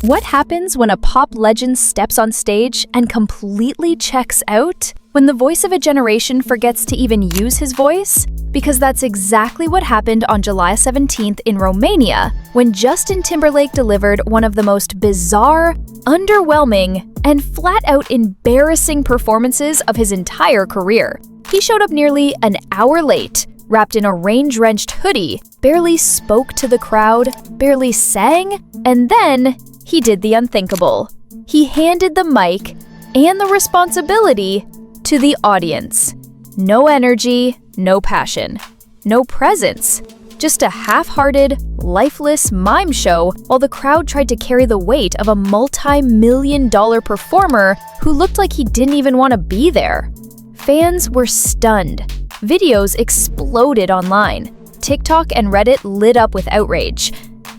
What happens when a pop legend steps on stage and completely checks out? When the voice of a generation forgets to even use his voice? Because that's exactly what happened on July 17th in Romania, when Justin Timberlake delivered one of the most bizarre, underwhelming, and flat-out embarrassing performances of his entire career. He showed up nearly an hour late, wrapped in a rain-drenched hoodie, barely spoke to the crowd, barely sang, and then he did the unthinkable. He handed the mic and the responsibility to the audience. No energy, no passion, no presence. Just a half-hearted, lifeless mime show while the crowd tried to carry the weight of a multi-million-dollar performer who looked like he didn't even want to be there. Fans were stunned. Videos exploded online. TikTok and Reddit lit up with outrage.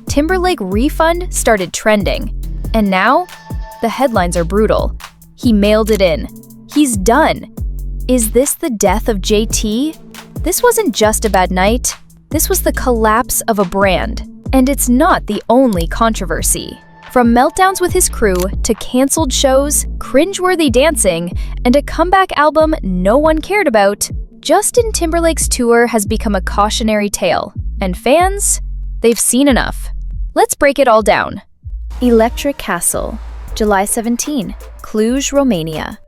Timberlake refund started trending. And now, the headlines are brutal. He mailed it in. He's done. Is this the death of JT? This wasn't just a bad night. This was the collapse of a brand. And it's not the only controversy. From meltdowns with his crew to canceled shows, cringeworthy dancing, and a comeback album no one cared about, Justin Timberlake's tour has become a cautionary tale. And fans? They've seen enough. Let's break it all down. Electric Castle, July 17, Cluj, Romania.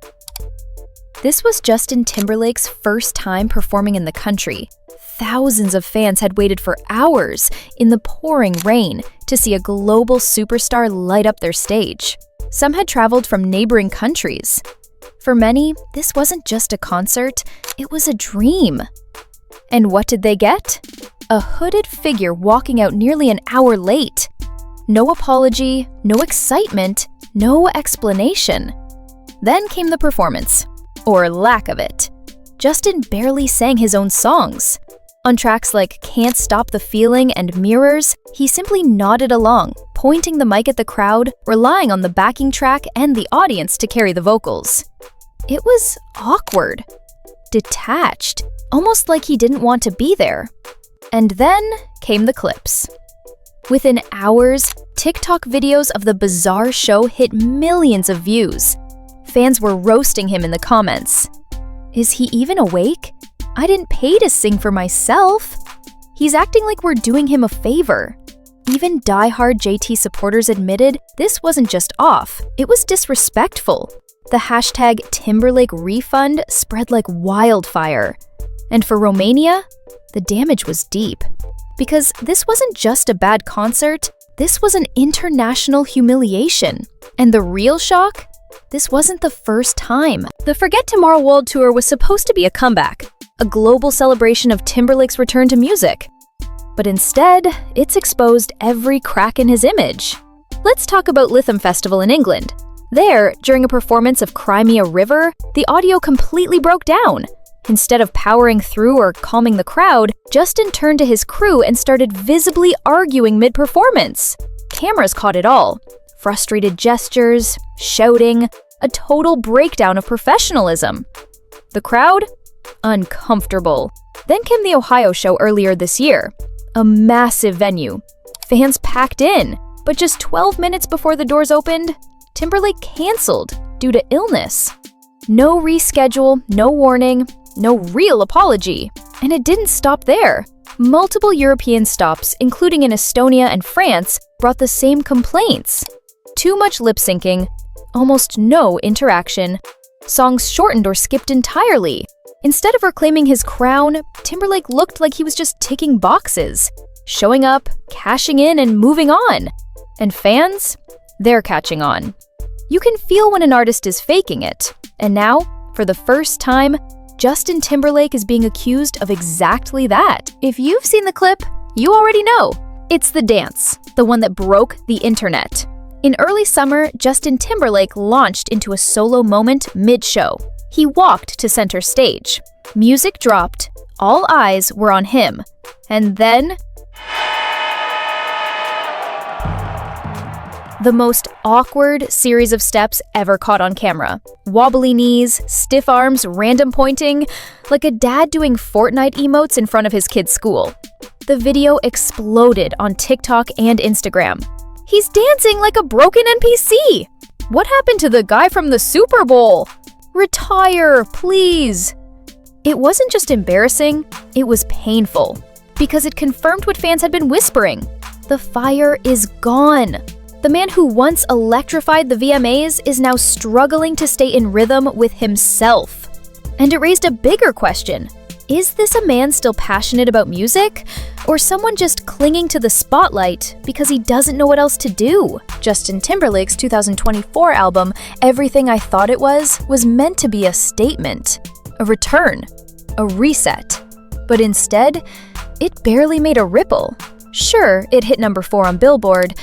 This was Justin Timberlake's first time performing in the country. Thousands of fans had waited for hours in the pouring rain to see a global superstar light up their stage. Some had traveled from neighboring countries. For many, this wasn't just a concert, it was a dream. And what did they get? A hooded figure walking out nearly an hour late. No apology, no excitement, no explanation. Then came the performance, or lack of it. Justin barely sang his own songs. On tracks like Can't Stop the Feeling and Mirrors, he simply nodded along, pointing the mic at the crowd, relying on the backing track and the audience to carry the vocals. It was awkward, detached, almost like he didn't want to be there. And then came the clips. Within hours, TikTok videos of the bizarre show hit millions of views. Fans were roasting him in the comments. Is he even awake? I didn't pay to sing for myself. He's acting like we're doing him a favor. Even die-hard JT supporters admitted this wasn't just off, it was disrespectful. The hashtag Timberlake refund spread like wildfire. And for Romania, the damage was deep. Because this wasn't just a bad concert, this was an international humiliation. And the real shock? This wasn't the first time. The Forget Tomorrow World Tour was supposed to be a comeback, a global celebration of Timberlake's return to music. But instead, it's exposed every crack in his image. Let's talk about Lytham Festival in England. There, during a performance of Cry Me a River, the audio completely broke down. Instead of powering through or calming the crowd, Justin turned to his crew and started visibly arguing mid-performance. Cameras caught it all. Frustrated gestures, shouting, a total breakdown of professionalism. The crowd? Uncomfortable. Then came the Ohio show earlier this year. A massive venue. Fans packed in, but just 12 minutes before the doors opened, Timberlake canceled due to illness. No reschedule, no warning, no real apology. And it didn't stop there. Multiple European stops, including in Estonia and France, brought the same complaints. Too much lip-syncing, almost no interaction, songs shortened or skipped entirely. Instead of reclaiming his crown, Timberlake looked like he was just ticking boxes, showing up, cashing in, and moving on. And fans? They're catching on. You can feel when an artist is faking it. And now, for the first time, Justin Timberlake is being accused of exactly that. If you've seen the clip, you already know. It's the dance, the one that broke the internet. In early summer, Justin Timberlake launched into a solo moment mid-show. He walked to center stage. Music dropped. All eyes were on him. And then the most awkward series of steps ever caught on camera. Wobbly knees, stiff arms, random pointing, like a dad doing Fortnite emotes in front of his kid's school. The video exploded on TikTok and Instagram. He's dancing like a broken NPC! What happened to the guy from the Super Bowl? Retire, please! It wasn't just embarrassing, it was painful, because it confirmed what fans had been whispering. The fire is gone. The man who once electrified the VMAs is now struggling to stay in rhythm with himself. And it raised a bigger question. Is this a man still passionate about music? Or someone just clinging to the spotlight because he doesn't know what else to do? Justin Timberlake's 2024 album, Everything I Thought It Was meant to be a statement, a return, a reset. But instead, it barely made a ripple. Sure, it hit number 4 on Billboard,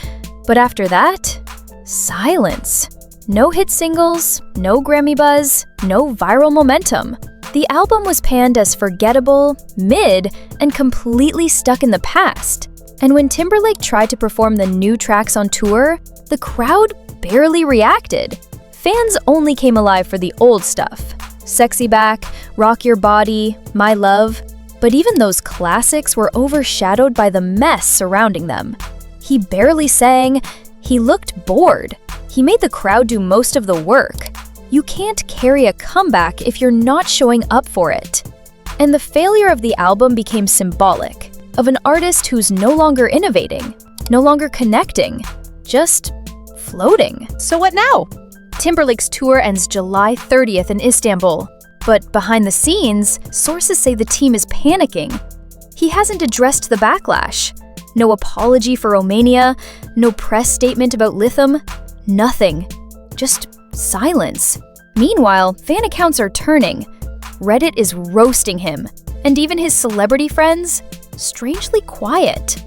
but after that, silence. No hit singles, no Grammy buzz, no viral momentum. The album was panned as forgettable, mid, and completely stuck in the past. And when Timberlake tried to perform the new tracks on tour, the crowd barely reacted. Fans only came alive for the old stuff. Sexy Back, Rock Your Body, My Love. But even those classics were overshadowed by the mess surrounding them. He barely sang, he looked bored. He made the crowd do most of the work. You can't carry a comeback if you're not showing up for it. And the failure of the album became symbolic of an artist who's no longer innovating, no longer connecting, just floating. So what now? Timberlake's tour ends July 30th in Istanbul. But behind the scenes, sources say the team is panicking. He hasn't addressed the backlash. No apology for Romania, no press statement about Lithium, nothing. Just silence. Meanwhile, fan accounts are turning. Reddit is roasting him, and even his celebrity friends, strangely quiet.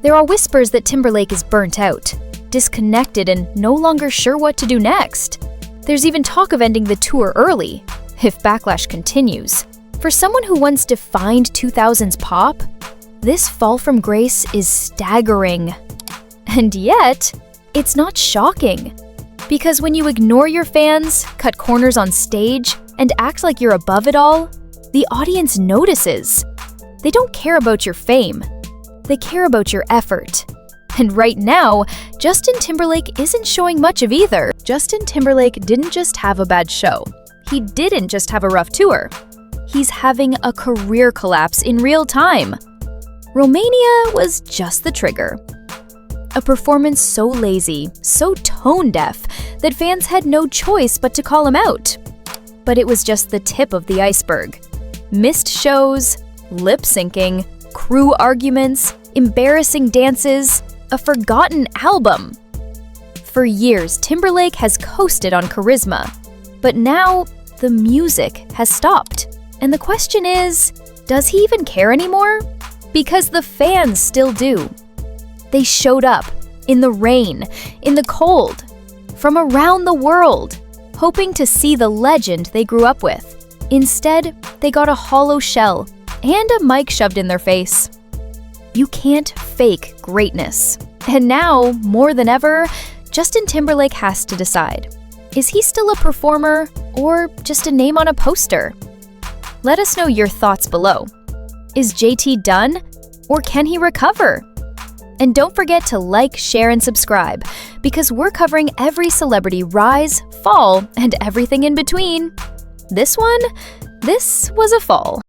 There are whispers that Timberlake is burnt out, disconnected, and no longer sure what to do next. There's even talk of ending the tour early, if Backlash continues. For someone who once defined 2000s pop, this fall from grace is staggering. And yet, it's not shocking. Because when you ignore your fans, cut corners on stage, and act like you're above it all, the audience notices. They don't care about your fame. They care about your effort. And right now, Justin Timberlake isn't showing much of either. Justin Timberlake didn't just have a bad show. He didn't just have a rough tour. He's having a career collapse in real time. Romania was just the trigger. A performance so lazy, so tone-deaf, that fans had no choice but to call him out. But it was just the tip of the iceberg. Missed shows, lip-syncing, crew arguments, embarrassing dances, a forgotten album. For years, Timberlake has coasted on charisma. But now, the music has stopped. And the question is, does he even care anymore? Because the fans still do. They showed up, in the rain, in the cold, from around the world, hoping to see the legend they grew up with. Instead, they got a hollow shell and a mic shoved in their face. You can't fake greatness. And now, more than ever, Justin Timberlake has to decide. Is he still a performer or just a name on a poster? Let us know your thoughts below. Is JT done, or can he recover? And don't forget to like, share, and subscribe, because we're covering every celebrity rise, fall, and everything in between. This was a fall.